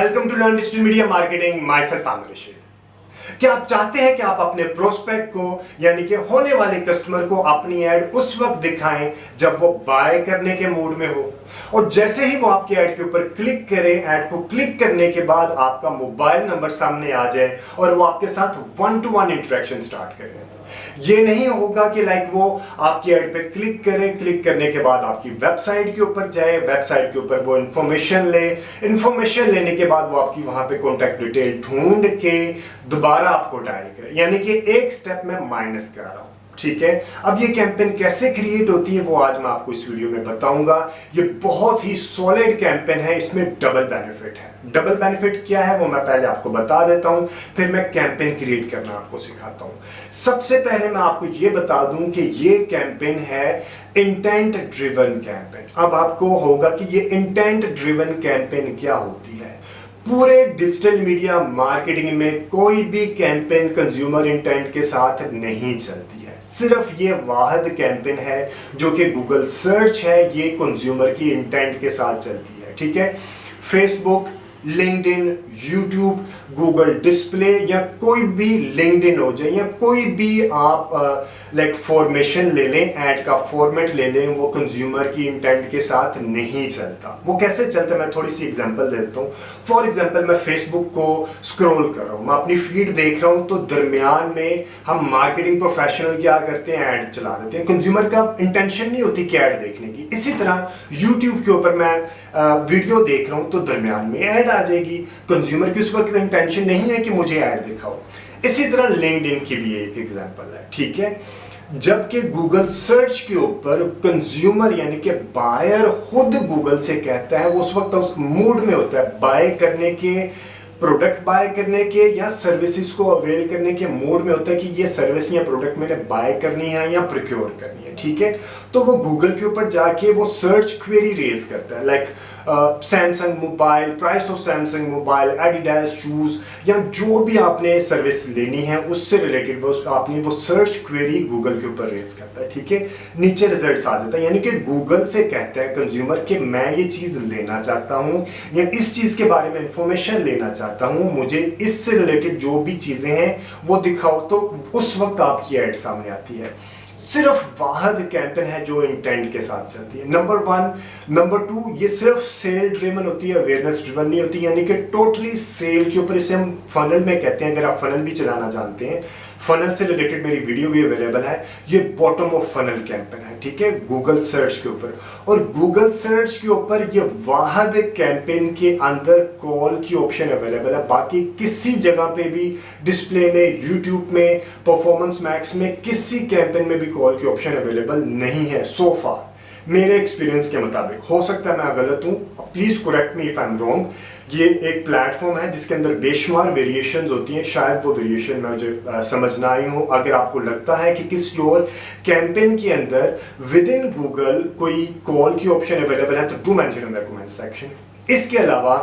Welcome to learn digital media marketing. Myself Aamir Rashid. क्या आप चाहते हैं कि आप अपने प्रोस्पेक्ट को यानी कि होने वाले कस्टमर को अपनी ऐड उस वक्त दिखाएं जब वो बाय करने के मूड में हो, और जैसे ही वो आपकी ऐड के ऊपर क्लिक करे, ऐड को क्लिक करने के बाद आपका मोबाइल नंबर सामने आ जाए और वो आपके साथ 1-to-1 इंटरेक्शन स्टार्ट करे। ये नहीं होगा कि वो आपकी ऐड पे क्लिक करे, क्लिक करने के बाद आपकी वेबसाइट के ऊपर जाए, वेबसाइट के ऊपर वो इंफॉर्मेशन ले, इंफॉर्मेशन लेने के बाद वो आपकी वहां पे कॉन्टैक्ट डिटेल ढूंढ के दोबारा आपको डायल करे, यानी कि एक स्टेप में माइनस कर रहा हूं। ठीक है, अब ये कैंपेन कैसे क्रिएट होती है वो आज मैं आपको इस वीडियो में बताऊंगा। ये बहुत ही सॉलिड कैंपेन है, इसमें डबल बेनिफिट है। डबल बेनिफिट क्या है वो मैं पहले आपको बता देता हूं, फिर मैं कैंपेन क्रिएट करना आपको सिखाता हूं। सबसे पहले मैं आपको ये बता दूं कि ये कैंपेन है इंटेंट ड्रिवन कैंपेन। अब आपको होगा कि ये इंटेंट ड्रिवन कैंपेन क्या होती है। पूरे डिजिटल मीडिया मार्केटिंग में कोई भी कैंपेन कंज्यूमर इंटेंट के साथ नहीं चलती है। सिर्फ ये वाहिद कैंपेन है जो कि गूगल सर्च है, ये कंज्यूमर की इंटेंट के साथ चलती है। ठीक है, Facebook, LinkedIn, YouTube, Google display या कोई भी लिंक्डइन हो जाए या कोई भी आप फॉर्मेशन ले लें, ऐड का फॉर्मेट ले लें, वो कंज्यूमर की इंटेंट के साथ नहीं चलता। वो कैसे चलता है मैं थोड़ी सी एग्जांपल देता हूँ। फॉर एग्जांपल मैं फेसबुक को स्क्रॉल कर रहा हूँ, मैं अपनी फीड देख रहा हूँ, तो दरमियान में हम मार्केटिंग प्रोफेशनल क्या करते हैं, ऐड चला देते हैं। कंज्यूमर का इंटेंशन नहीं होती कि ऐड देखने की। इसी तरह यूट्यूब के ऊपर मैं वीडियो देख रहा हूँ तो दरमियान में ऐड आ जाएगी। कंज्यूमर की उस वक्त इंटेंशन नहीं है कि मुझे ऐड दिखाओ। इसी तरह लिंक्डइन की भी एक एग्जांपल है। ठीक है, जबकि गूगल सर्च के ऊपर कंज्यूमर यानी कि बायर खुद गूगल से कहता है, वो उस वक्त उस मूड में होता है बाय करने के, प्रोडक्ट बाय करने के या सर्विसेज को अवेल करने के मूड में होता है कि ये सर्विस या प्रोडक्ट मैंने बाय करनी है या प्रोक्योर करनी है। ठीक है, तो वो गूगल के ऊपर जाके वो सर्च क्वेरी रेज करता है, Samsung mobile, price of Samsung mobile, Adidas shoes या जो भी आपने सर्विस लेनी है उससे रिलेटेड आपने वो सर्च क्वेरी गूगल के ऊपर रेज करता है। ठीक है, नीचे रिजल्ट्स आ जाता है, यानी कि गूगल से कहता है कंज्यूमर कि मैं ये चीज लेना चाहता हूं या इस चीज के बारे में इंफॉर्मेशन लेना चाहता हूं, मुझे इससे रिलेटेड जो भी चीजें हैं वो दिखाओ, तो उस वक्त आपकी एड सामने आती है। सिर्फ वाहिद कैंपेन है जो इंटेंट के साथ चलती है। नंबर 1। नंबर 2, ये सिर्फ सेल ड्रिवन होती है, अवेयरनेस ड्रिवन नहीं होती, यानी कि टोटली सेल के ऊपर। इसे हम फनल में कहते हैं, अगर आप फनल भी चलाना जानते हैं। फनल से रिलेटेड मेरी वीडियो भी अवेलेबल है। ये बॉटम ऑफ फनल कैंपेन है। ठीक है, गूगल सर्च के ऊपर, और गूगल सर्च के ऊपर ये वाहिद कैंपेन के अंदर कॉल की ऑप्शन अवेलेबल है। बाकी किसी जगह पे भी, डिस्प्ले में, यूट्यूब में, परफॉर्मेंस मैक्स में, किसी कैंपेन में भी कॉल की ऑप्शन अवेलेबल नहीं है सो फार, मेरे एक्सपीरियंस के मुताबिक। हो सकता है मैं गलत हूं, please correct me if I am wrong. ये एक प्लेटफॉर्म है जिसके अंदर बेशुमार वेरिएशंस होती हैं, शायद वो वेरिएशन मुझे समझ ना आई हो। अगर आपको लगता है कि किसी और कैंपेन के अंदर विद इन गूगल कोई कॉल की ऑप्शन अवेलेबल है तो do mention in the comment section. इसके अलावा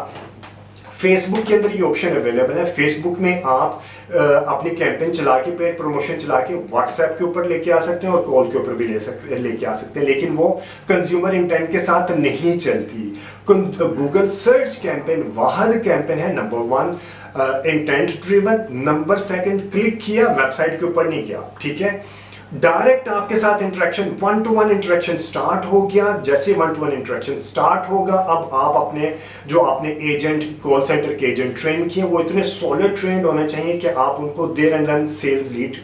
फेसबुक के अंदर ये ऑप्शन अवेलेबल है। फेसबुक में आप अपनी कैंपेन चला के, पेड प्रमोशन चला के व्हाट्सएप के ऊपर लेके आ सकते हैं और कॉल के ऊपर भी लेके आ सकते हैं, लेकिन वो कंज्यूमर इंटेंट के साथ नहीं चलती। गूगल सर्च कैंपेन वाहिद कैंपेन है। Number 1 intent driven, number 2 click किया, वेबसाइट के ऊपर नहीं गया। ठीक है, डायरेक्ट आपके साथ इंटरेक्शन, 1-to-1 इंटरेक्शन स्टार्ट हो गया। जैसे 1-to-1 इंटरेक्शन स्टार्ट होगा, अब आप अपने जो आपने एजेंट, कॉल सेंटर के एजेंट ट्रेन किए, वो इतने सॉलिड ट्रेंड होने चाहिए कि आप उनको there and then sales lead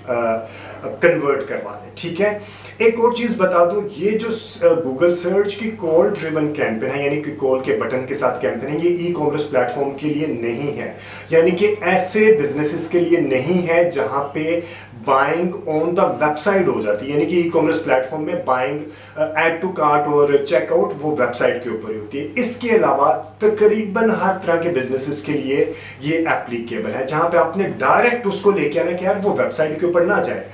convert करवा दें। ठीक है, एक और चीज बता दूं, ये जो गूगल सर्च की कॉल ड्रिवन कैंपेन है, यानी कि कॉल के बटन के साथ कैंपेन है, ये ई कॉमर्स प्लेटफॉर्म के लिए नहीं है, यानी कि ऐसे बिजनेसेस के लिए नहीं है जहां पे बाइंग ऑन द वेबसाइट हो जाती है, यानी कि ई कॉमर्स प्लेटफॉर्म में बाइंग, ऐड टू कार्ट और चेकआउट वो वेबसाइट के ऊपर ही होती है। इसके अलावा तकरीबन हर तरह के बिजनेसेस के लिए ये एप्लीकेबल है, जहां पे आपने डायरेक्ट उसको लेके आना कि यार वो वेबसाइट के ऊपर ना जाए।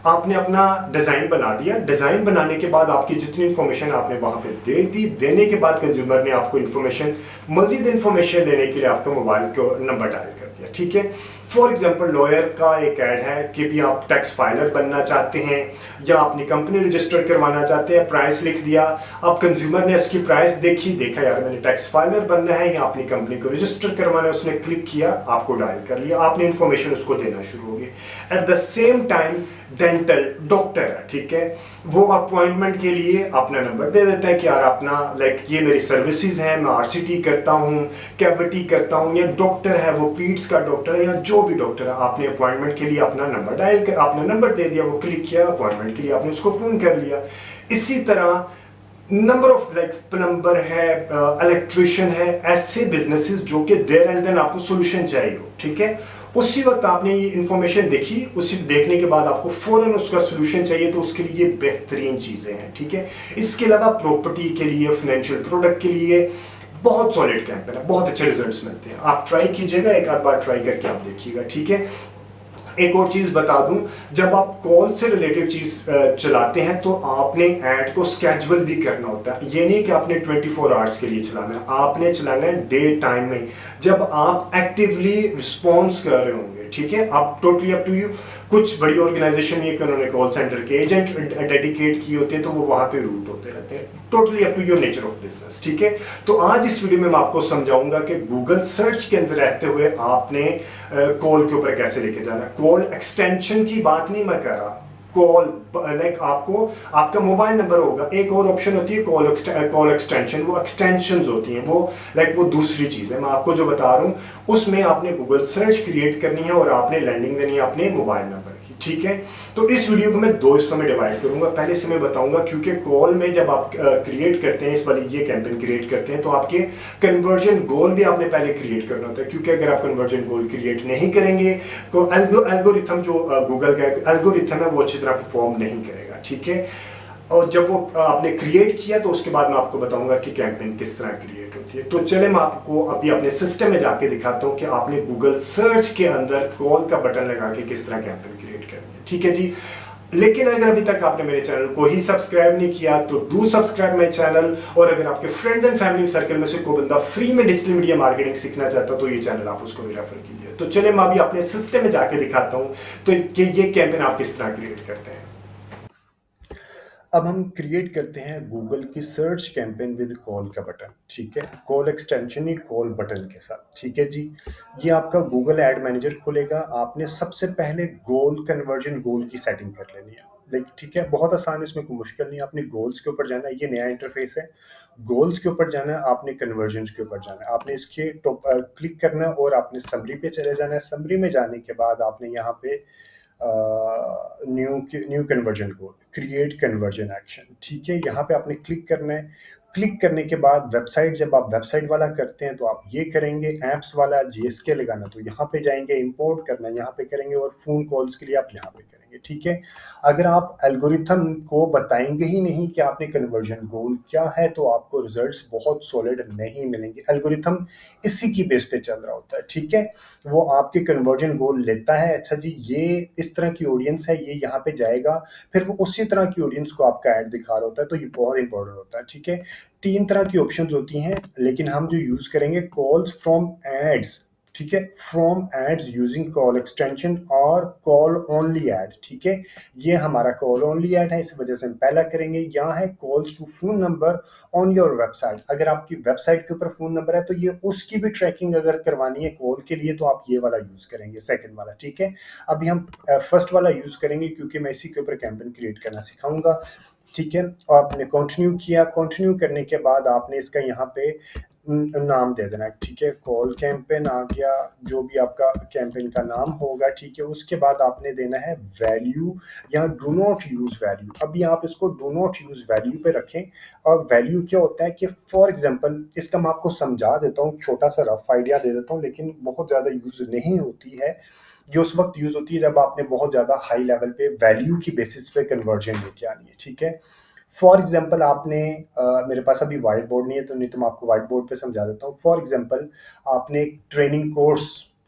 आपने अपना डिजाइन बना दिया, डिजाइन बनाने के बाद आपकी जितनी इंफॉर्मेशन आपने वहां पे दे दी, देने के बाद कंज्यूमर ने आपको इंफॉर्मेशन मजीद इंफॉर्मेशन लेने के लिए आपका मोबाइल को नंबर डायल कर दिया, ठीक है। फॉर एग्जांपल लॉयर का एक ऐड है कि भी आप टैक्स फाइलर बनना चाहते हैं या अपनी कंपनी रजिस्टर करवाना चाहते हैं, प्राइस लिख दिया, अब कंज्यूमर ने इसकी प्राइस देखी, देखा यार मैंने टैक्स फाइलर बनना है या अपनी कंपनी को रजिस्टर करवाना है, उसने क्लिक किया, आपको डायल कर लिया, आपने इंफॉर्मेशन उसको देना शुरू हो गई। At the same time dental doctor है, ठीक है, वो अपॉइंटमेंट के लिए अपना नंबर दे देता है कि यार अपना लाइक ये मेरी सर्विसेज है, मैं आरसीटी करता हूँ, कैविटी करता हूँ, या डॉक्टर है वो पीट्स का डॉक्टर है या जो भी डॉक्टर है, आपने अपॉइंटमेंट के लिए अपना नंबर डायल कर, आपने नंबर दे दिया, वो क्लिक किया, अपॉइंटमेंट के लिए आपने उसको फोन कर लिया। इसी तरह नंबर ऑफ लाइक प्लम्बर है, इलेक्ट्रिशियन है, ऐसे बिजनेसेस जो कि देयर एंड देन आपको सोल्यूशन चाहिए हो, ठीक है, उसी वक्त आपने ये इंफॉर्मेशन देखी, उसी देखने के बाद आपको फौरन उसका सोल्यूशन चाहिए, तो उसके लिए बेहतरीन चीजें हैं, ठीक है। इसके अलावा प्रॉपर्टी के लिए, फाइनेंशियल प्रोडक्ट के लिए बहुत सॉलिड कैंपेन है, बहुत अच्छे रिजल्ट्स मिलते हैं। आप ट्राई कीजिएगा, एक आध बार ट्राई करके आप देखिएगा, ठीक है। एक और चीज बता दूं, जब आप कॉल से रिलेटेड चीज चलाते हैं तो आपने ऐड को स्केड्यूल भी करना होता है। ये नहीं कि आपने 24 आवर्स के लिए चलाना है, आपने चलाना है डे टाइम में, जब आप एक्टिवली रिस्पॉन्स कर रहे होंगे, ठीक है। आप टोटली अप टू यू। कुछ बड़ी ऑर्गेनाइजेशन ये कि उन्होंने कॉल सेंटर के एजेंट डेडिकेट किए होते हैं, तो वो वहां पे रूट होते रहते हैं, totally up to your nature of business, ठीक है। तो आज इस वीडियो में मैं आपको समझाऊंगा कि गूगल सर्च के अंदर रहते हुए आपने कॉल के ऊपर कैसे लेके जाना है। कॉल एक्सटेंशन की बात नहीं मैं कर रहा, कॉल लाइक आपको आपका मोबाइल नंबर होगा, एक और ऑप्शन होती है कॉल एक्सटेंशन, वो एक्सटेंशंस होती हैं, वो लाइक वो दूसरी चीज है। मैं आपको जो बता रहा हूं उसमें आपने गूगल सर्च क्रिएट करनी है और आपने लैंडिंग देनी है अपने मोबाइल नंबर की, ठीक है। तो इस वीडियो को मैं दो हिस्सों में डिवाइड करूंगा। पहले से मैं बताऊंगा क्योंकि कॉल में जब आप क्रिएट करते हैं, इस वाली ये कैंपेन क्रिएट करते हैं, तो आपके कन्वर्जन गोल भी आपने पहले क्रिएट करना होता है, क्योंकि अगर आप कन्वर्जन गोल क्रिएट नहीं करेंगे तो एल्गोरिथम जो गूगल का एल्गोरिथम है वो अच्छी तरह परफॉर्म नहीं करेगा, ठीक है। और जब वो आपने क्रिएट किया तो उसके बाद मैं आपको बताऊंगा कि कैंपेन किस तरह क्रिएट होती है। तो चले मैं आपको अभी अपने सिस्टम में जाके दिखाता हूं कि आपने गूगल सर्च के अंदर कॉल का बटन लगा के किस तरह कैंपेन क्रिएट करनी है, ठीक है जी। लेकिन अगर अभी तक आपने मेरे चैनल को ही सब्सक्राइब नहीं किया तो डू सब्सक्राइब माय चैनल, और अगर आपके फ्रेंड्स एंड फैमिली सर्कल में से कोई बंदा फ्री में डिजिटल मीडिया मार्केटिंग सीखना चाहता तो ये चैनल आप उसको भी रेफर कीजिए। तो चले मैं अभी अपने सिस्टम में जाके दिखाता हूं तो कि ये कैंपेन आप किस तरह क्रिएट करते हैं। अब हम क्रिएट करते हैं गूगल की सर्च कैंपेन विद कॉल का बटन, ठीक है, कॉल एक्सटेंशन ही कॉल बटन के साथ, ठीक है जी। ये आपका गूगल एड मैनेजर खुलेगा। आपने सबसे पहले गोल कन्वर्जन गोल की सेटिंग कर लेनी है, लाइक ठीक है, बहुत आसान है, इसमें कोई मुश्किल नहीं है। आपने गोल्स के ऊपर जाना है, ये नया इंटरफेस है, गोल्स के ऊपर जाना है, आपने कन्वर्जन के ऊपर जाना है, आपने इसके टॉप क्लिक करना है और आपने समरी पे चले जाना है। समरी में जाने के बाद आपने यहाँ पे new conversion code, create conversion action, ठीक है, यहाँ पे आपने क्लिक करना है। क्लिक करने के बाद वेबसाइट, जब आप वेबसाइट वाला करते हैं तो आप ये करेंगे, एप्स वाला जीएसके लगाना तो यहाँ पे जाएंगे, इंपोर्ट करना यहाँ पे करेंगे, और फोन कॉल्स के लिए आप यहाँ पे करेंगे, ठीक है। अगर आप एल्गोरिथम को बताएंगे ही नहीं कि आपने कन्वर्जन गोल क्या है तो आपको रिजल्ट्स बहुत सॉलिड नहीं मिलेंगे। एल्गोरिथम इसी की बेस पे चल रहा होता है, ठीक है। वो आपके कन्वर्जन गोल लेता है, अच्छा जी ये इस तरह की ऑडियंस है, ये यहाँ पे जाएगा, फिर वो उसी तरह की ऑडियंस को आपका ऐड दिखा रहा होता है, तो ये बहुत इंपॉर्टेंट होता है, ठीक है। तीन तरह की ऑप्शंस होती हैं, लेकिन हम जो यूज करेंगे कॉल्स फ्रॉम एड्स, ठीक है, from ads using call extension और कॉल ओनली ऐड, ठीक है। ये हमारा कॉल ओनली ऐड है, इस वजह से हम पहला करेंगे। यहाँ है calls to phone number on your website, अगर आपकी वेबसाइट के ऊपर फोन नंबर है तो ये उसकी भी ट्रैकिंग अगर करवानी है कॉल के लिए तो आप ये वाला यूज करेंगे, सेकंड वाला, ठीक है। अभी हम फर्स्ट वाला यूज करेंगे क्योंकि मैं इसी के ऊपर कैंपेन क्रिएट करना सिखाऊंगा, ठीक है। और आपने कंटिन्यू किया, कंटिन्यू करने के बाद आपने इसका यहाँ पे नाम दे देना, ठीक है, कॉल कैंपेन आ गया, जो भी आपका कैंपेन का नाम होगा, ठीक है। उसके बाद आपने देना है वैल्यू, यहाँ डू नॉट यूज वैल्यू, अभी आप इसको डू नॉट यूज वैल्यू पे रखें। और वैल्यू क्या होता है कि फॉर एग्जांपल, इसका मैं आपको समझा देता हूँ, छोटा सा रफ आइडिया दे देता हूँ, लेकिन बहुत ज़्यादा यूज नहीं होती है। ये उस वक्त यूज होती है जब आपने बहुत ज़्यादा हाई लेवल पे वैल्यू की बेसिस पे कन्वर्जन लेके आनी है, ठीक है। फॉर एग्जाम्पल आपने मेरे पास अभी व्हाइट बोर्ड नहीं है तो मैं आपको व्हाइट बोर्ड पे समझा देता हूँ। फॉर एग्जाम्पल आपने एक ट्रेनिंग कोर्स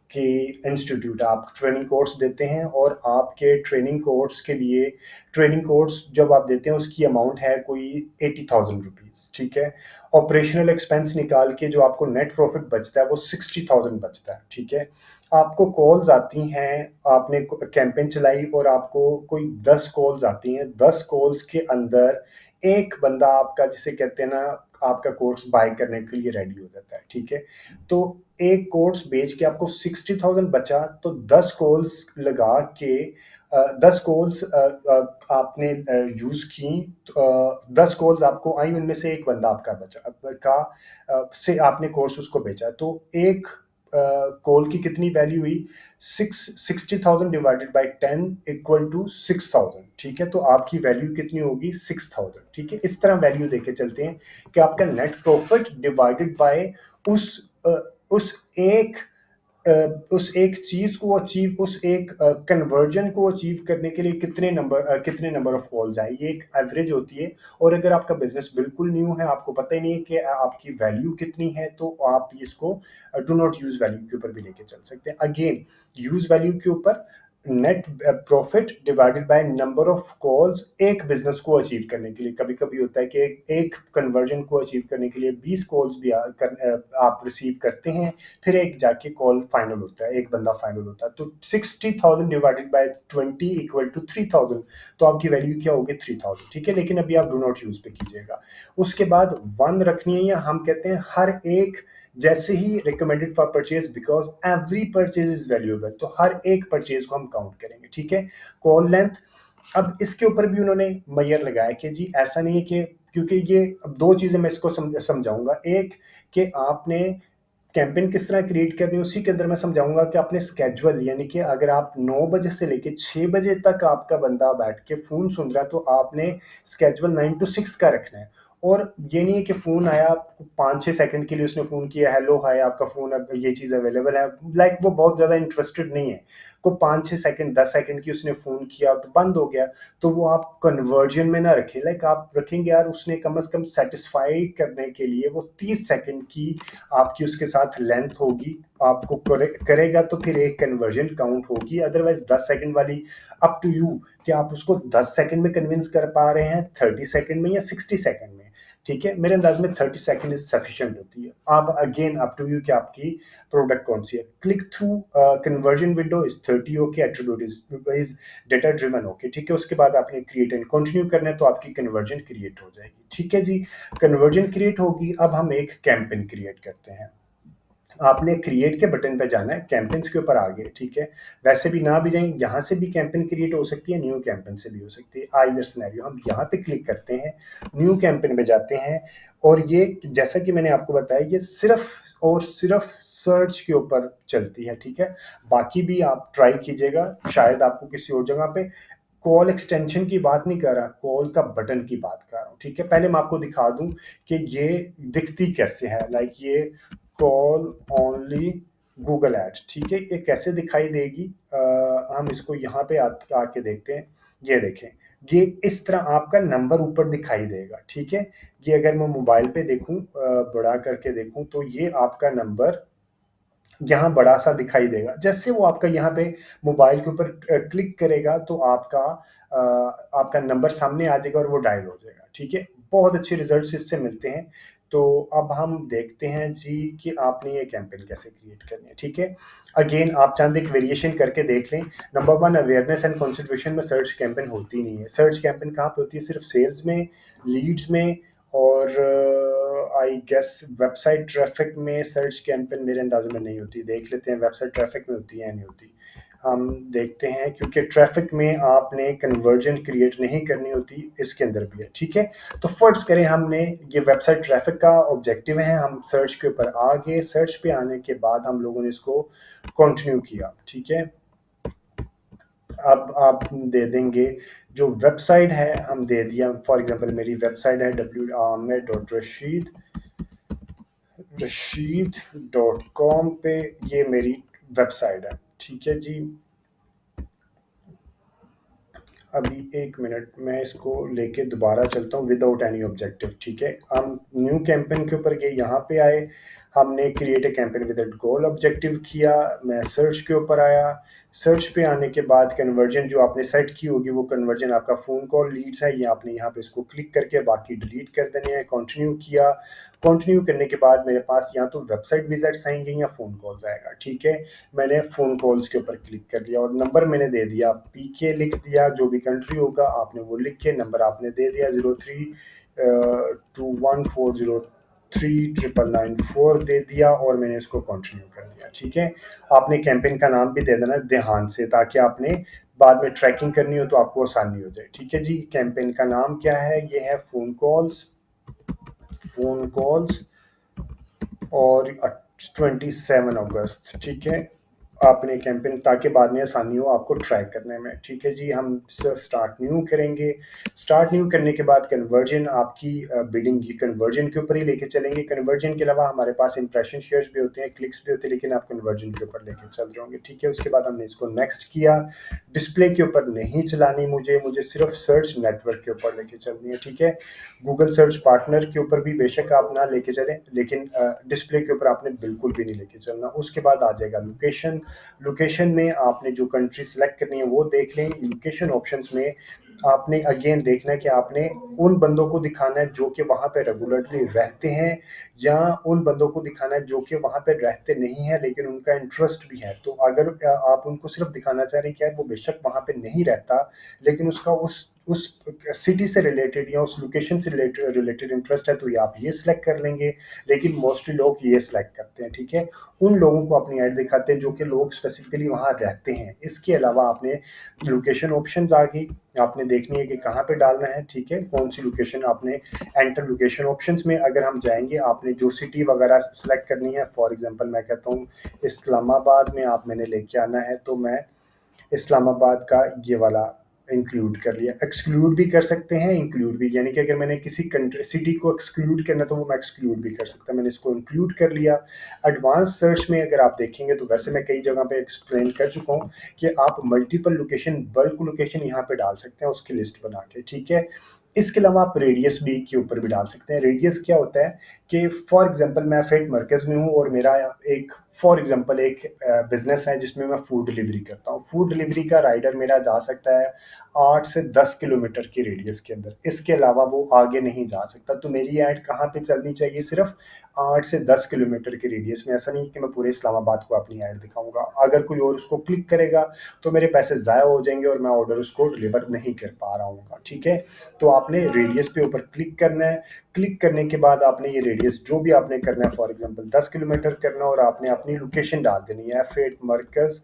आपके इंस्टीट्यूट, आप ट्रेनिंग कोर्स देते हैं और आपके ट्रेनिंग कोर्स के लिए ट्रेनिंग कोर्स जब आप देते हैं उसकी अमाउंट है कोई 80,000 रुपीज़, ठीक है। ऑपरेशनल एक्सपेंस निकाल के जो आपको नेट प्रॉफिट बचता है वो 60,000 बचता है, ठीक है। आपको कॉल्स आती हैं, आपने कैंपेन चलाई और आपको कोई 10 कॉल्स आती हैं, 10 कॉल्स के अंदर एक बंदा आपका, जिसे कहते हैं ना, आपका कोर्स बाय करने के लिए रेडी हो जाता है, ठीक है। तो एक कोर्स बेच के आपको 60,000 बचा, तो 10 कॉल्स लगा के 10 कॉल्स आपने यूज की, 10 कॉल्स आपको आई, उनमें से एक बंदा आपका बचा से आपने कोर्स उसको बेचा, तो एक कॉल की कितनी वैल्यू हुई? 60,000 डिवाइडेड बाई 10 इक्वल टू 6,000, ठीक है। तो आपकी वैल्यू कितनी होगी? 6,000, ठीक है। इस तरह वैल्यू देके चलते हैं कि आपका नेट प्रॉफिट डिवाइडेड बाय उस उस एक उस एक चीज को अचीव, उस एक कन्वर्जन को अचीव करने के लिए कितने नंबर ऑफ कॉल्स आए, ये एक एवरेज होती है। और अगर आपका बिजनेस बिल्कुल न्यू है, आपको पता ही नहीं है कि आपकी वैल्यू कितनी है, तो आप इसको डू नॉट यूज वैल्यू के ऊपर भी लेके चल सकते हैं। अगेन, यूज वैल्यू के ऊपर net profit divided by number of calls एक बिजनेस को अचीव करने के लिए। कभी कभी होता है कि एक कन्वर्जन को अचीव करने के लिए 20 कॉल्स भी आप रिसीव करते हैं, फिर एक जाके कॉल फाइनल होता है, एक बंदा फाइनल होता है। तो 60,000 डिवाइडेड बाय 20 इक्वल टू 3,000, तो आपकी वैल्यू क्या होगी? 3,000, ठीक है। लेकिन अभी आप डू नॉट यूज पे कीजिएगा। उसके बाद 1 रखनी है, या हम कहते हैं हर एक, जैसे ही recommended for purchase because every purchase is valuable, तो हर एक परचेज को हम काउंट करेंगे, ठीक है। कॉल लेंथ, अब इसके ऊपर भी उन्होंने मैयर लगाया कि जी ऐसा नहीं है कि, क्योंकि ये अब दो चीजें मैं इसको समझाऊंगा। एक, कि आपने कैंपेन किस तरह क्रिएट करनी है, उसी के अंदर मैं समझाऊंगा कि आपने स्केजुअल, यानी कि अगर आप 9 बजे से लेके 6 बजे तक आपका बंदा बैठ के फोन सुन रहा है, तो आपने स्केजुअल 9 to 6 का रखना है। और ये नहीं है कि फोन आया, 5-6 सेकंड के लिए उसने फोन किया, हेलो हाय आपका फोन, अब ये चीज अवेलेबल है, लाइक वो बहुत ज्यादा इंटरेस्टेड नहीं है, को 5-6 सेकंड 10 सेकंड की उसने फोन किया तो बंद हो गया, तो वो आप कन्वर्जन में ना रखें। लाइक आप रखेंगे यार, उसने कम से कम सेटिस्फाई करने के लिए वो 30 सेकंड की आपकी उसके साथ लेंथ होगी, आपको करेगा तो फिर एक कन्वर्जन काउंट होगी। अदरवाइज 10 सेकंड वाली, अप टू यू कि आप उसको 10 सेकंड में कन्विंस कर पा रहे हैं, 30 सेकंड में या 60 सेकंड में, ठीक है। मेरे अंदाज में 30 सेकंड इज सफिशिएंट होती है। अब अगेन अप टू यू कि आपकी प्रोडक्ट कौन सी है। Click through conversion window is 30 okay, attribute is data driven okay, ठीक है। उसके बाद आपने क्रिएट एंड कंटिन्यू करना है, तो आपकी कन्वर्जन क्रिएट हो जाएगी, ठीक है जी। कन्वर्जन क्रिएट होगी। अब हम एक कैंपेन क्रिएट करते हैं। आपने क्रिएट के बटन पे जाना है, कैंपेन्स के ऊपर आ गए, ठीक है। वैसे भी ना भी जाएं, यहाँ से भी कैंपेन क्रिएट हो सकती है, न्यू कैंपेन से भी हो सकती है, आइदर सिनेरियो। हम यहाँ पे क्लिक करते हैं, न्यू कैंपेन पे जाते हैं, और ये जैसा कि मैंने आपको बताया, ये सिर्फ और सिर्फ सर्च के ऊपर चलती है, ठीक है। बाकी भी आप ट्राई कीजिएगा, शायद आपको किसी और जगह पे। कॉल एक्सटेंशन की बात नहीं कर रहा, कॉल का बटन की बात कर रहा हूँ, ठीक है। पहले मैं आपको दिखा दूं कि ये दिखती कैसे है। लाइक ये कॉल ओनली गूगल एड्स, ठीक है, ये कैसे दिखाई देगी? हम इसको यहाँ पे आके देखते हैं। ये देखें, ये इस तरह आपका नंबर ऊपर दिखाई देगा, ठीक है। ये अगर मैं मोबाइल पे देखूं, बड़ा करके देखूं, तो ये आपका नंबर यहाँ बड़ा सा दिखाई देगा। जैसे वो आपका यहाँ पे मोबाइल के ऊपर क्लिक करेगा, तो आपका नंबर सामने आ जाएगा और वो डायल हो जाएगा, ठीक है। बहुत अच्छे रिजल्ट्स इससे मिलते हैं। तो अब हम देखते हैं जी कि आपने ये कैंपेन कैसे क्रिएट करनी है, ठीक है। अगेन आप चांद एक वेरिएशन करके देख लें। नंबर 1, अवेयरनेस एंड कंसिडरेशन में सर्च कैंपेन होती नहीं है। सर्च कैंपेन कहाँ पे होती है? सिर्फ सेल्स में, लीड्स में, और आई गेस वेबसाइट ट्रैफिक में सर्च कैंपेन मेरे अंदाज़े में नहीं होती। देख लेते हैं वेबसाइट ट्रैफिक में होती है या नहीं होती। हम देखते हैं, क्योंकि ट्रैफिक में आपने कन्वर्जन क्रिएट नहीं करनी होती, इसके अंदर भी है, ठीक है। तो फर्स्ट करें, हमने ये वेबसाइट ट्रैफिक का ऑब्जेक्टिव है, हम सर्च के ऊपर आ गए। सर्च पे आने के बाद हम लोगों ने इसको कंटिन्यू किया, ठीक है। अब आप दे देंगे जो वेबसाइट है, हम दे दिया। फॉर एग्जांपल मेरी वेबसाइट है www.rashid.com पे, ये मेरी वेबसाइट है, ठीक है जी। अभी 1 मिनट, मैं इसको लेके दोबारा चलता हूँ विदाउट एनी ऑब्जेक्टिव, ठीक है। हम न्यू कैंपेन के ऊपर गए, यहाँ पे आए, हमने create a campaign with goal objective किया, मैं सर्च के ऊपर आया, सर्च पे आने के बाद कन्वर्जन जो आपने सेट की होगी वो कन्वर्जन आपका फ़ोन कॉल लीड्स है, ये आपने यहाँ पे इसको क्लिक करके बाकी डिलीट कर देने हैं। कंटिन्यू किया, कंटिन्यू करने के बाद मेरे पास या तो वेबसाइट विजिट्स आएंगे या फ़ोन कॉल्स आएगा, ठीक है। मैंने फ़ोन कॉल्स के ऊपर क्लिक कर लिया और नंबर मैंने दे दिया, पीके लिख दिया, जो भी कंट्री होगा आपने वो लिख के नंबर आपने दे दिया 0321403994 दे दिया और मैंने इसको कंटिन्यू कर दिया, ठीक है। आपने कैंपेन का नाम भी दे देना ध्यान से, ताकि आपने बाद में ट्रैकिंग करनी हो तो आपको आसानी हो जाए, ठीक है जी। कैंपेन का नाम क्या है, ये है फ़ोन कॉल्स, फ़ोन कॉल्स और 27 अगस्त, ठीक है। आपने कैंपेन, ताकि बाद में आसानी हो आपको ट्रैक करने में, ठीक है जी। हम स्टार्ट न्यू करेंगे, स्टार्ट न्यू करने के बाद कन्वर्जन आपकी बिडिंग की कन्वर्जन के ऊपर ही लेके चलेंगे। कन्वर्जन के अलावा हमारे पास इंप्रेशन शेयर्स भी होते हैं, क्लिक्स भी होते हैं, लेकिन आप कन्वर्जन के ऊपर लेके चल रहे होंगे, ठीक है। उसके बाद हमने इसको नेक्स्ट किया, डिस्प्ले के ऊपर नहीं चलानी मुझे सिर्फ सर्च नेटवर्क के ऊपर लेके चलनी है, ठीक है। गूगल सर्च पार्टनर के ऊपर भी बेशक आप ना लेके चलें, लेकिन डिस्प्ले के ऊपर आपने बिल्कुल भी नहीं लेके चलना। उसके बाद आ जाएगा लोकेशन, लोकेशन में आपने जो कंट्री सेलेक्ट करनी है वो देख लें। लोकेशन ऑप्शंस में आपने अगेन देखना है कि आपने उन बंदों को दिखाना है जो कि वहाँ पे रेगुलरली रहते हैं, या उन बंदों को दिखाना है जो कि वहाँ पे रहते नहीं है लेकिन उनका इंटरेस्ट भी है। तो अगर आप उनको सिर्फ दिखाना चाह रहे हैं कि यार वो बेशक वहाँ पे नहीं रहता, लेकिन उसका उस सिटी से रिलेटेड या उस लोकेशन से रिलेटेड इंटरेस्ट है, तो ये आप ये सिलेक्ट कर लेंगे। लेकिन मोस्टली लोग ये सिलेक्ट करते हैं, ठीक है। उन लोगों को अपनी ऐड दिखाते हैं जो कि लोग स्पेसिफिकली वहाँ रहते हैं। इसके अलावा आपने लोकेशन ऑप्शंस आ गई, आपने देखनी है कि कहाँ पे डालना है, ठीक है, कौन सी लोकेशन आपने एंटर लोकेशन ऑप्शंस में अगर हम जाएंगे, आपने जो सिटी वगैरह सेलेक्ट करनी है। फॉर एग्जांपल मैं कहता हूँ इस्लामाबाद में आप मैंने लेके आना है, तो मैं इस्लामाबाद का ये वाला इंक्लूड कर लिया। एक्सक्लूड भी कर सकते हैं, इंक्लूड भी, यानी कि अगर मैंने किसी कंट्री सिटी को एक्सक्लूड करना तो वो मैं एक्सक्लूड भी कर सकता, मैंने इसको इंक्लूड कर लिया। एडवांस सर्च में अगर आप देखेंगे तो वैसे मैं कई जगह पे एक्सप्लेन कर चुका हूँ कि आप मल्टीपल लोकेशन, बल्क लोकेशन यहाँ पे डाल सकते हैं उसकी लिस्ट बना के, ठीक है। इसके अलावा आप रेडियस भी के ऊपर भी डाल सकते हैं। रेडियस क्या होता है कि फॉर एग्जांपल मैं फेट मरकज़ में हूँ और मेरा एक फॉर एग्जांपल एक बिजनेस है जिसमें मैं फूड डिलीवरी करता हूँ। फूड डिलीवरी का राइडर मेरा जा सकता है 8 से 10 किलोमीटर की रेडियस के अंदर, इसके अलावा वो आगे नहीं जा सकता। तो मेरी ऐड कहाँ पे चलनी चाहिए, सिर्फ 8 से 10 किलोमीटर की रेडियस में। ऐसा नहीं कि मैं पूरे इस्लामाबाद को अपनी ऐड दिखाऊंगा, अगर कोई और उसको क्लिक करेगा तो मेरे पैसे ज़ाया हो जाएंगे और मैं ऑर्डर उसको डिलीवर नहीं कर पा रहा हूँ, ठीक है। तो आपने रेडियस पे ऊपर क्लिक करना है, क्लिक करने के बाद आपने ये रेडियस जो भी आपने करना है, फॉर एग्जांपल 10 किलोमीटर करना, और आपने अपनी लोकेशन डाल देनी है फेट मरकज़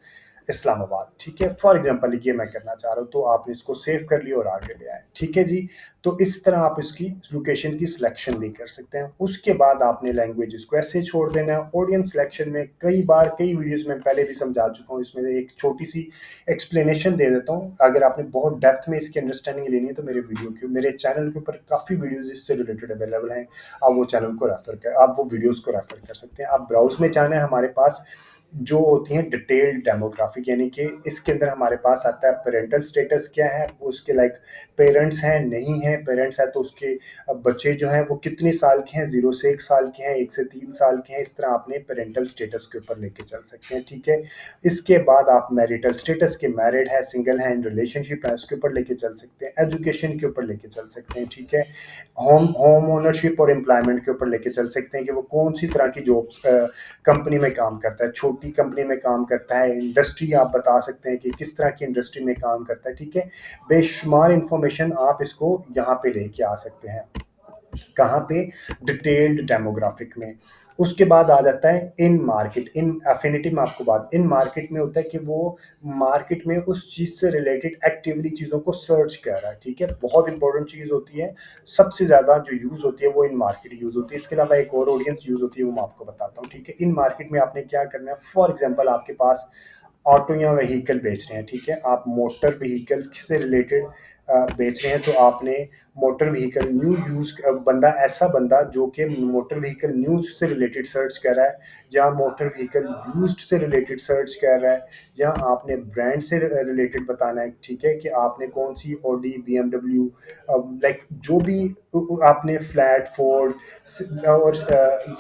इस्लामाबाद, ठीक है। फॉर एग्जांपल ये मैं करना चाह रहा हूँ, तो आपने इसको सेव कर लिया और आगे ले आए, ठीक है जी। तो इस तरह आप इसकी लोकेशन की सिलेक्शन भी कर सकते हैं। उसके बाद आपने लैंग्वेज को ऐसे छोड़ देना है। ऑडियंस सिलेक्शन में कई बार कई वीडियोस में पहले भी समझा चुका हूँ, इसमें एक छोटी सी एक्सप्लेनेशन दे देता हूँ। अगर आपने बहुत डेप्थ में इसकी अंडरस्टैंडिंग लेनी है तो मेरे चैनल के ऊपर काफ़ी वीडियोस इससे रिलेटेड अवेलेबल हैं, आप वो चैनल को रेफर कर, आप वो वीडियोस को रेफर कर सकते हैं। आप ब्राउज में जाना है, हमारे पास जो होती हैं डिटेल्ड डेमोग्राफिक, यानी कि इसके अंदर हमारे पास आता है पेरेंटल स्टेटस क्या है, उसके लाइक पेरेंट्स हैं नहीं हैं, पेरेंट्स हैं तो उसके बच्चे जो हैं वो कितने साल के हैं, 0 से 1 साल के हैं, 1 से 3 साल के हैं। इस तरह आपने पेरेंटल स्टेटस के ऊपर लेके चल सकते हैं, ठीक है। इसके बाद आप मैरिटल स्टेटस के, मैरिड है, सिंगल है, इन रिलेशनशिप है, उसके ऊपर लेके चल सकते हैं। एजुकेशन के ऊपर लेके चल सकते हैं, ठीक है। होम होम ओनरशिप और एम्प्लॉयमेंट के ऊपर लेके चल सकते हैं कि वो कौन सी तरह की जॉब्स कंपनी में काम करता है, छोटी कंपनी में काम करता है, इंडस्ट्री आप बता सकते हैं कि किस तरह की इंडस्ट्री में काम करता है, ठीक है। बेशुमार इंफॉर्मेशन आप इसको यहाँ पे लेके आ सकते हैं, कहाँ पे, डिटेल्ड डेमोग्राफिक में। उसके बाद आ जाता है इन मार्केट, इन एफिनिटी में आपको बात, इन मार्केट में होता है कि वो मार्केट में उस चीज़ से रिलेटेड एक्टिवली चीज़ों को सर्च कर रहा है, ठीक है। बहुत इंपॉर्टेंट चीज़ होती है, सबसे ज़्यादा जो यूज़ होती है वो इन मार्केट यूज़ होती है। इसके अलावा एक और ऑडियंस यूज़ होती है, वो मैं आपको बताता हूँ, ठीक है। इन मार्केट में आपने क्या करना है, फॉर एग्जाम्पल आपके पास ऑटो या व्हीकल बेच रहे हैं, ठीक है। आप मोटर व्हीकल्स से रिलेटेड बेच रहे हैं, तो आपने मोटर व्हीकल न्यू यूज बंदा, ऐसा बंदा जो कि मोटर व्हीकल न्यूज से रिलेटेड सर्च कर रहा है, या मोटर व्हीकल यूज्ड से रिलेटेड सर्च कर रहा है, या आपने ब्रांड से रिलेटेड बताना है, ठीक है, कि आपने कौन सी ऑडी, बीएमडब्ल्यू, लाइक जो भी आपने फ्लैट, फोर्ड और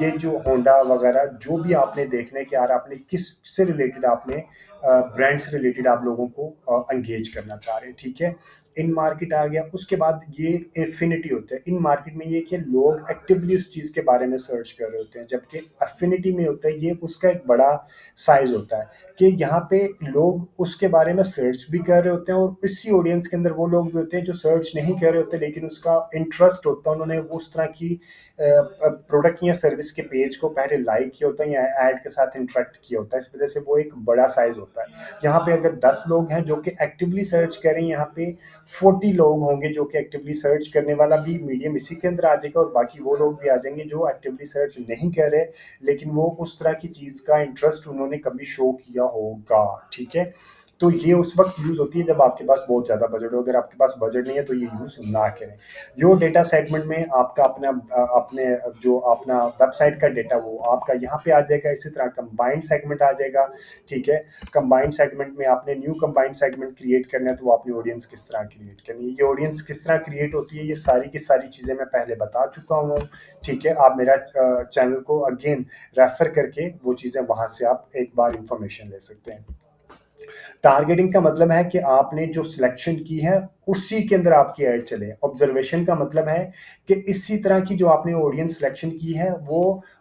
ये जो होंडा वगैरह जो भी आपने देखना है कि यार आपने किस से रिलेटेड, आपने ब्रांड से रिलेटेड आप लोगों को एंगेज करना चाह रहे हैं, ठीक है। इन मार्केट आ गया, उसके बाद ये एफिनिटी होता है। इन मार्केट में ये कि लोग एक्टिवली उस चीज़ के बारे में सर्च कर रहे होते हैं, जबकि एफिनिटी में होता है ये उसका एक बड़ा साइज होता है कि यहाँ पे लोग उसके बारे में सर्च भी कर रहे होते हैं, और इसी ऑडियंस के अंदर वो लोग भी होते हैं जो सर्च नहीं कर रहे होते लेकिन उसका इंटरेस्ट होता है, उन्होंने उस तरह की प्रोडक्ट या सर्विस के पेज को पहले लाइक किया होता है या ऐड के साथ इंटरेक्ट किया होता है, इस वजह से वो एक बड़ा साइज होता है। यहाँ पे अगर 10 लोग हैं जो कि एक्टिवली सर्च करें, यहाँ पे 40 लोग होंगे जो कि एक्टिवली सर्च करने वाला भी मीडियम इसी के अंदर आ जाएगा, और बाकी वो लोग भी आ जाएंगे जो एक्टिवली सर्च नहीं कर रहे लेकिन वो उस तरह की चीज़ का इंटरेस्ट उन्होंने कभी शो किया होगा, ठीक है। तो ये उस वक्त यूज़ होती है जब आपके पास बहुत ज़्यादा बजट हो, अगर आपके पास बजट नहीं है तो ये यूज़ ना करें। यो डेटा सेगमेंट में आपका अपना अपने जो अपना वेबसाइट का डेटा वो आपका यहाँ पे आ जाएगा। इसी तरह कंबाइंड सेगमेंट आ जाएगा, ठीक है। कंबाइंड सेगमेंट में आपने न्यू कंबाइंड सेगमेंट क्रिएट करना है, तो वो अपनी ऑडियंस किस तरह क्रिएट करनी है, ये ऑडियंस किस तरह क्रिएट होती है, ये सारी की सारी चीज़ें मैं पहले बता चुका हूँ, ठीक है। आप मेरा चैनल को अगेन रेफर करके वो चीज़ें वहाँ से आप एक बार इंफॉर्मेशन ले सकते हैं। टारगेटिंग का मतलब है कि आपने जो सिलेक्शन की है उसी के अंदर आपकी ऐड चले। ऑब्जर्वेशन का मतलब है कि इसी तरह की जो आपने ऑडियंस सिलेक्शन की है वो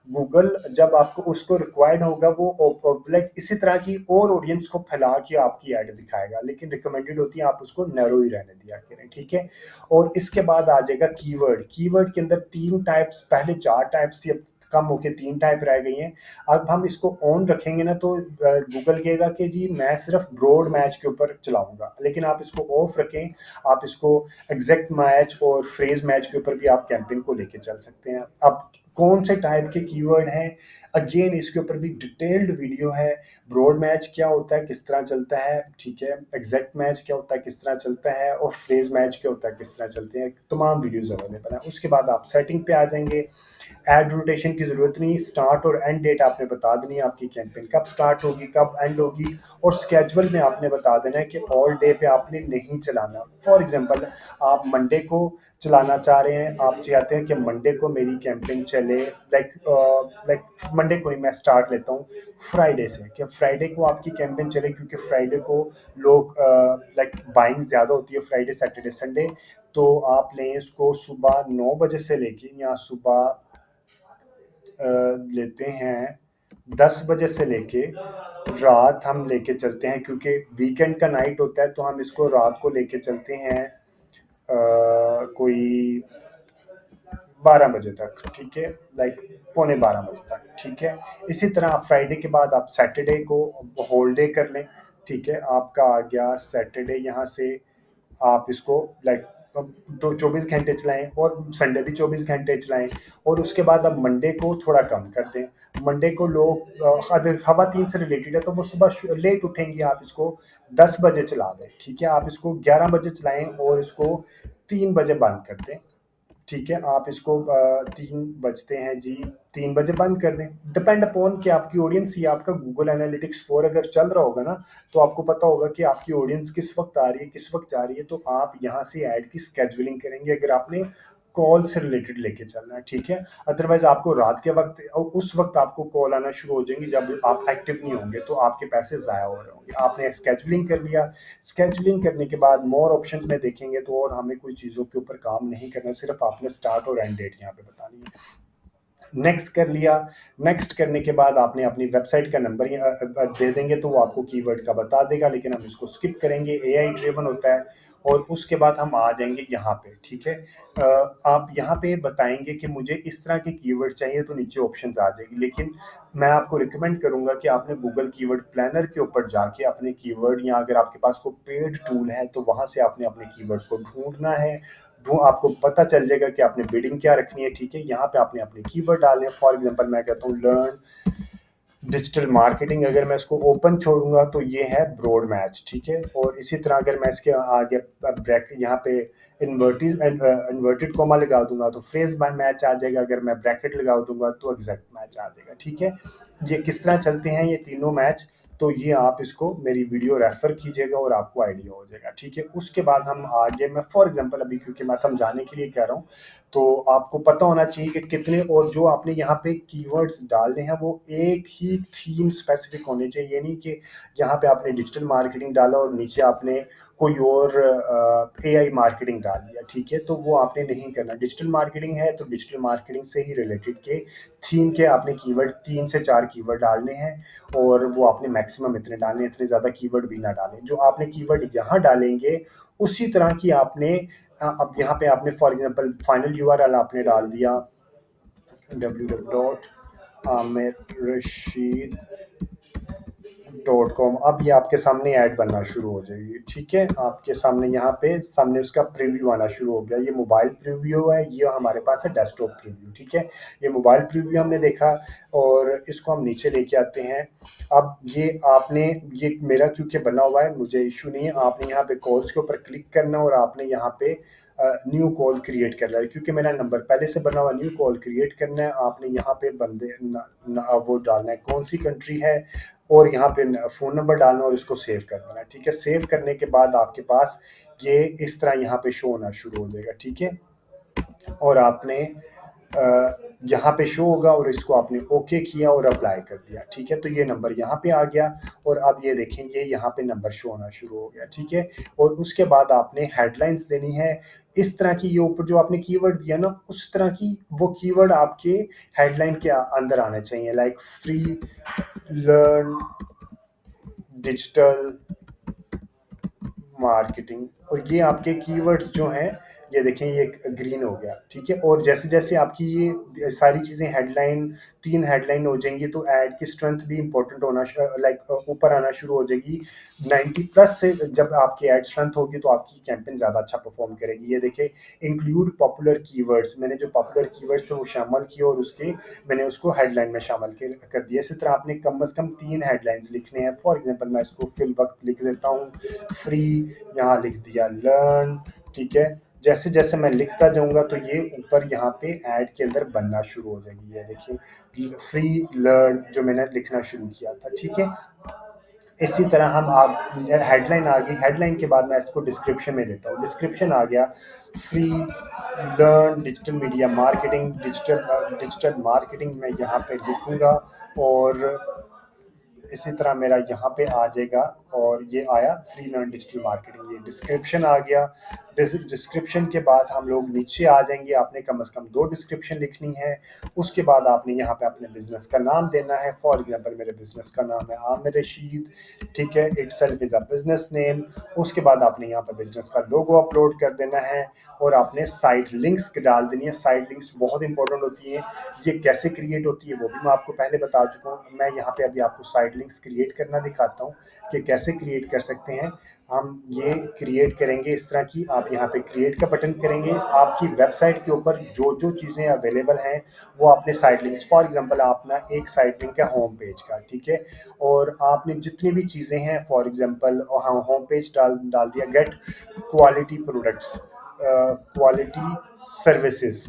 गूगल जब आपको उसको रिक्वायर्ड होगा वो लाइक इसी तरह की और ऑडियंस को फैला के आपकी ऐड दिखाएगा, लेकिन रिकमेंडेड होती है आप उसको नैरो ही रहने दिया करें, ठीक है। और इसके बाद आ जाएगा कीवर्ड। कीवर्ड के अंदर 3 टाइप्स, पहले 4 टाइप्स थी, अब कम होके 3 टाइप रह गई हैं। अब हम इसको ऑन रखेंगे ना तो गूगल कहेगा कि जी मैं सिर्फ ब्रॉड मैच के ऊपर चलाऊंगा, लेकिन आप इसको ऑफ रखें, आप इसको एग्जैक्ट मैच और फ्रेज मैच के ऊपर भी आप कैंपेन को लेके चल सकते हैं। अब कौन से टाइप के कीवर्ड हैं, अगेन इसके ऊपर भी डिटेल्ड वीडियो है। ब्रॉड मैच क्या होता है, किस तरह चलता है, ठीक है। एग्जैक्ट मैच क्या होता है, किस तरह चलता है, और फ्रेज मैच क्या होता है, किस तरह चलते हैं, तमाम वीडियोस अवेलेबल हैं। उसके बाद आप सेटिंग पे आ जाएंगे। एड रोटेशन की जरूरत नहीं, स्टार्ट और एंड डेट आपने बता देनी है, आपकी कैंपेन कब स्टार्ट होगी कब एंड होगी, और स्केजुअल में आपने बता देना है कि ऑल डे पे आपने नहीं चलाना। फॉर एग्जांपल आप मंडे को चलाना चाह रहे हैं, आप चाहते हैं कि मंडे को मेरी कैंपेन चले, लाइक मंडे को ही मैं स्टार्ट लेता हूँ फ्राइडे से, कि फ्राइडे को आपकी कैंपेन चले, क्योंकि फ्राइडे को लोग लाइक बाइंग ज़्यादा होती है, फ्राइडे सैटरडे संडे। तो आप लें इसको सुबह 9 बजे से लेके, या सुबह लेते हैं 10 बजे से लेके रात हम लेके चलते हैं, क्योंकि वीकेंड का नाइट होता है, तो हम इसको रात को लेके चलते हैं कोई 12 बजे तक, ठीक है, लाइक पौने 12 बजे तक, ठीक है। इसी तरह फ्राइडे के बाद आप सैटरडे को होल्डे कर लें, ठीक है। आपका आ गया सैटरडे, यहाँ से आप इसको लाइक तो 24 घंटे चलाएं, और संडे भी 24 घंटे चलाएं, और उसके बाद अब मंडे को थोड़ा कम कर दें। मंडे को लोग अगर हवा 3 से रिलेटेड है तो वो सुबह लेट उठेंगे, आप इसको 10 बजे चला दें, ठीक है। आप इसको 11 बजे चलाएं और इसको 3 बजे बंद कर दें, ठीक है। आप इसको 3 बजते हैं जी, 3 बजे बंद कर दें। डिपेंड अपॉन कि आपकी ऑडियंस या आपका गूगल एनालिटिक्स 4 अगर चल रहा होगा ना, तो आपको पता होगा कि आपकी ऑडियंस किस वक्त आ रही है, किस वक्त जा रही है, तो आप यहाँ से ऐड की स्केजुअलिंग करेंगे अगर आपने कॉल से रिलेटेड लेके चलना है, ठीक है। अदरवाइज आपको रात के वक्त उस वक्त आपको कॉल आना शुरू हो जाएंगी जब आप एक्टिव नहीं होंगे, तो आपके पैसे ज़ाया हो रहे होंगे। आपने स्केजुअलिंग कर लिया, स्केजुअलिंग करने के बाद मोर ऑप्शंस में देखेंगे तो और हमें कोई चीज़ों के ऊपर काम नहीं करना, सिर्फ आपने स्टार्ट और एंड डेट यहाँ पे बतानी है। नेक्स्ट कर लिया। नेक्स्ट करने के बाद आपने अपनी वेबसाइट का नंबर दे देंगे तो वो आपको कीवर्ड का बता देगा, लेकिन हम इसको स्किप करेंगे, एआई ड्रिवन होता है। और उसके बाद हम आ जाएंगे यहाँ पे, ठीक है। आप यहाँ पे बताएंगे कि मुझे इस तरह के कीवर्ड चाहिए, तो नीचे ऑप्शंस आ जाएगी, लेकिन मैं आपको रिकमेंड करूंगा कि आपने गूगल कीवर्ड प्लानर के ऊपर जाके अपने कीवर्ड, या अगर आपके पास कोई पेड टूल है तो वहां से आपने अपने कीवर्ड को ढूंढना है। आपको पता चल जाएगा कि आपने बिडिंग क्या रखनी है, ठीक है। यहाँ पे आपने अपने कीवर्ड डालने, फॉर एग्जांपल मैं कहता हूँ लर्न डिजिटल मार्केटिंग अगर मैं इसको ओपन छोड़ूंगा तो ये है ब्रॉड मैच, ठीक है। और इसी तरह अगर मैं इसके आगे ब्रैकेट यहाँ पे इन्वर्टेड कॉमा लगा दूंगा तो फ्रेज मैच आ जाएगा, अगर मैं ब्रैकेट लगा दूंगा तो एग्जैक्ट मैच आ जाएगा, ठीक है। ये किस तरह चलते हैं ये तीनों मैच, तो ये आप इसको मेरी वीडियो रेफर कीजिएगा और आपको आइडिया हो जाएगा, ठीक है। उसके बाद हम आगे, मैं फॉर एग्जांपल अभी क्योंकि मैं समझाने के लिए कह रहा हूँ, तो आपको पता होना चाहिए कि कितने, और जो आपने यहाँ पे कीवर्ड्स डालने हैं वो एक ही थीम स्पेसिफिक होने चाहिए। ये नहीं कि यहाँ पे आपने डिजिटल मार्केटिंग डाला और नीचे आपने कोई और एआई मार्केटिंग डाल दिया, ठीक है, तो वो आपने नहीं करना। डिजिटल मार्केटिंग है तो डिजिटल मार्केटिंग से ही रिलेटेड के थीम के आपने कीवर्ड 3 से 4 कीवर्ड डालने हैं, और वो आपने मैक्सिमम इतने डालने, इतने ज़्यादा कीवर्ड भी ना डालें। जो आपने कीवर्ड यहाँ डालेंगे उसी तरह की आपने अब यहाँ पे आपने फॉर एग्जांपल फाइनल यूआरएल आपने डाल दिया www.amirrashid.com। अब ये आपके सामने ऐड बनना शुरू हो जाएगी, ठीक है। आपके सामने यहाँ पे सामने उसका प्रीव्यू आना शुरू हो गया। ये मोबाइल प्रीव्यू है, ये हमारे पास है डेस्कटॉप प्रीव्यू, ठीक है। ये मोबाइल प्रीव्यू हमने देखा और इसको हम नीचे लेके आते हैं। अब ये आपने, ये मेरा क्योंकि बना हुआ है मुझे इशू नहीं है, आपने यहाँ पे कॉल्स के ऊपर क्लिक करना और आपने यहाँ पे न्यू कॉल क्रिएट करना है। क्योंकि मेरा नंबर पहले से बना हुआ, न्यू कॉल क्रिएट करना है। आपने यहाँ पे बंदे वो डालना है कौन सी कंट्री है, और यहाँ पे फ़ोन नंबर डालना और इसको सेव कर देना है, ठीक है। सेव करने के बाद आपके पास ये इस तरह यहाँ पे शो होना शुरू हो जाएगा, ठीक है। और आपने यहाँ पे शो होगा और इसको आपने ओके किया और अप्लाई कर दिया, ठीक है। तो ये नंबर यहाँ पे आ गया और अब ये देखेंगे यहाँ पे नंबर शो होना शुरू हो गया, ठीक है। और उसके बाद आपने हेडलाइंस देनी है इस तरह की, ये ऊपर जो आपने कीवर्ड दिया ना उस तरह की वो कीवर्ड आपके हेडलाइन के अंदर आने चाहिए, like free learn digital marketing. और ये आपके कीवर्ड्स जो हैं ये देखें ये ग्रीन हो गया, ठीक है। और जैसे जैसे आपकी ये सारी चीज़ें हेडलाइन 3 हेडलाइन हो जाएंगी तो ऐड की स्ट्रेंथ भी इंपॉर्टेंट होना लाइक ऊपर आना शुरू हो जाएगी। 90+ से जब आपकी ऐड स्ट्रेंथ होगी तो आपकी कैंपेन ज़्यादा अच्छा परफॉर्म करेगी। ये देखें इंक्लूड पॉपुलर कीवर्ड्स, मैंने जो पॉपुलर कीवर्ड्स थे वो शामिल किए और उसके मैंने उसको हेडलाइन में शामिल कर दिया। इसी तरह आपने कम से कम 3 हेडलाइंस लिखने हैं। फॉर एग्जांपल मैं इसको फिल वक्त लिख देता हूँ, फ्री, यहाँ लिख दिया लर्न, ठीक है। जैसे जैसे मैं लिखता जाऊंगा तो ये ऊपर यहाँ पे ऐड के अंदर बनना शुरू हो जाएगी। ये देखिए फ्री लर्न जो मैंने लिखना शुरू किया था, ठीक है। इसी तरह हम आप हेडलाइन आ गई, हेडलाइन के बाद मैं इसको डिस्क्रिप्शन में देता हूँ। डिस्क्रिप्शन आ गया free learn digital media marketing, digital marketing मैं यहाँ पे लिखूँगा और इसी तरह मेरा यहाँ पे आ जाएगा और ये आया फ्री लर्न डिजिटल मार्केटिंग। ये डिस्क्रिप्शन आ गया। डिस्क्रिप्शन के बाद हम लोग नीचे आ जाएंगे, आपने कम से कम 2 डिस्क्रिप्शन लिखनी है। उसके बाद आपने यहाँ पे अपने बिजनेस का नाम देना है। फॉर एग्जांपल मेरे बिजनेस का नाम है आमिर रशीद, ठीक है, itself is a business name. उसके बाद आपने यहाँ पे बिजनेस का लोगो अपलोड कर देना है और आपने साइट लिंक्स डाल देनी है। साइट लिंक्स बहुत इंपॉर्टेंट होती है। ये कैसे क्रिएट होती है वो भी मैं आपको पहले बता चुका हूँ। मैं यहाँ पे अभी आपको साइट लिंक्स क्रिएट करना दिखाता हूँ कि कैसे क्रिएट कर सकते हैं। हम ये क्रिएट करेंगे इस तरह की, आप यहाँ पे क्रिएट का बटन करेंगे, आपकी वेबसाइट के ऊपर जो जो चीज़ें अवेलेबल हैं वो आपने साइट लिंक्स, फॉर एग्जांपल अपना एक साइट लिंक है होम पेज का, ठीक है। और आपने जितनी भी चीज़ें हैं फॉर एग्जांपल हाँ होम पेज डाल दिया, gate quality products, quality services,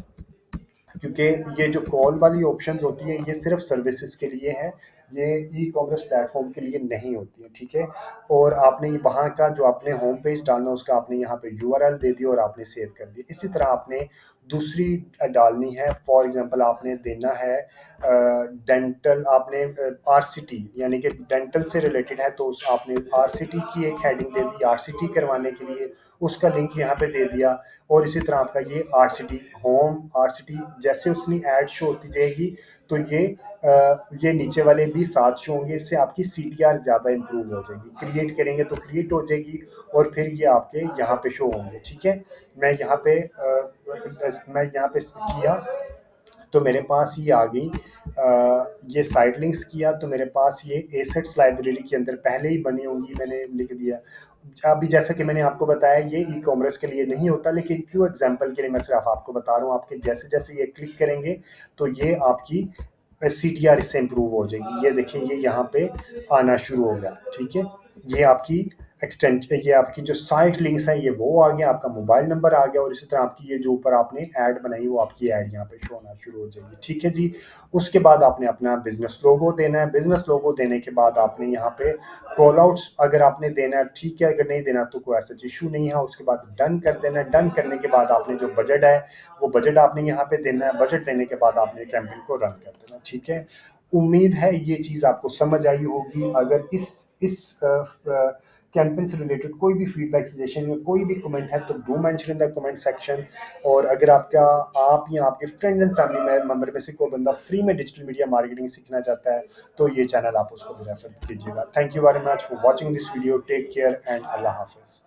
क्योंकि ये जो कॉल वाली ऑप्शंस होती है ये सिर्फ सर्विसेज के लिए है, ये ई कॉमर्स प्लेटफॉर्म के लिए नहीं होती है, ठीक है। और आपने ये वहाँ का जो आपने होम पेज डालना उसका आपने यहाँ पे यूआरएल दे दिया और आपने सेव कर दिया। इसी तरह आपने दूसरी डालनी है, फॉर एग्जांपल आपने देना है डेंटल, आपने आरसीटी यानी कि डेंटल से रिलेटेड है तो उस आपने आरसीटी की एक हेडिंग दे दी, आरसीटी करवाने के लिए उसका लिंक यहाँ पे दे दिया। और इसी तरह आपका ये आरसीटी होम आरसीटी जैसे उसमें ऐड शो होती जाएगी तो ये नीचे वाले भी साथ शो होंगे। इससे आपकी सीटीआर ज़्यादा इंप्रूव हो जाएगी। क्रिएट करेंगे तो क्रिएट हो जाएगी और फिर ये आपके यहाँ पे शो होंगे, ठीक है। मैं यहाँ पे किया तो मेरे पास ये आ गई, ये साइड लिंक्स किया तो मेरे पास ये एसेट्स लाइब्रेरी के अंदर पहले ही बनी होंगी, मैंने लिख दिया। अभी जैसा कि मैंने आपको बताया ये ई कॉमर्स के लिए नहीं होता, लेकिन क्यों एग्जांपल के लिए मैं सिर्फ आपको बता रहा हूँ। आपके जैसे जैसे ये क्लिक करेंगे तो ये आपकी CTR इससे इम्प्रूव हो जाएगी। ये देखिए ये यहाँ पे आना शुरू हो गया, ठीक है। ये आपकी एक्सटेंट, ये आपकी जो साइट लिंक्स है ये वो आ गया, आपका मोबाइल नंबर आ गया, और इसी तरह आपकी ये जो ऊपर आपने ऐड बनाई वो आपकी ऐड यहाँ पे शो होना शुरू हो जाएगी, ठीक है जी। उसके बाद आपने अपना बिजनेस लोगो देना है। बिजनेस लोगो देने के बाद आपने यहाँ पे कॉल आउट्स अगर आपने देना है ठीक है, अगर नहीं देना तो कोई ऐसा इशू नहीं है। उसके बाद डन कर देना है। डन करने के बाद आपने जो बजट है वो बजट आपने यहाँ पे देना है। बजट देने के बाद आपने कैंपेन को रन कर देना, ठीक है। उम्मीद है ये चीज़ आपको समझ आई होगी। अगर इस कैंपेन से रिलेटेड कोई भी फीडबैक, सजेशन या कोई भी कमेंट है तो do mention in the comment section. और अगर आप या आपके फ्रेंड एंड फैमिली मेंबर में से कोई बंदा फ्री में डिजिटल मीडिया मार्केटिंग सीखना चाहता है तो ये चैनल आप उसको भी रेफर कीजिएगा। Thank you very much for watching this video. Take care and अल्लाह हाफिज।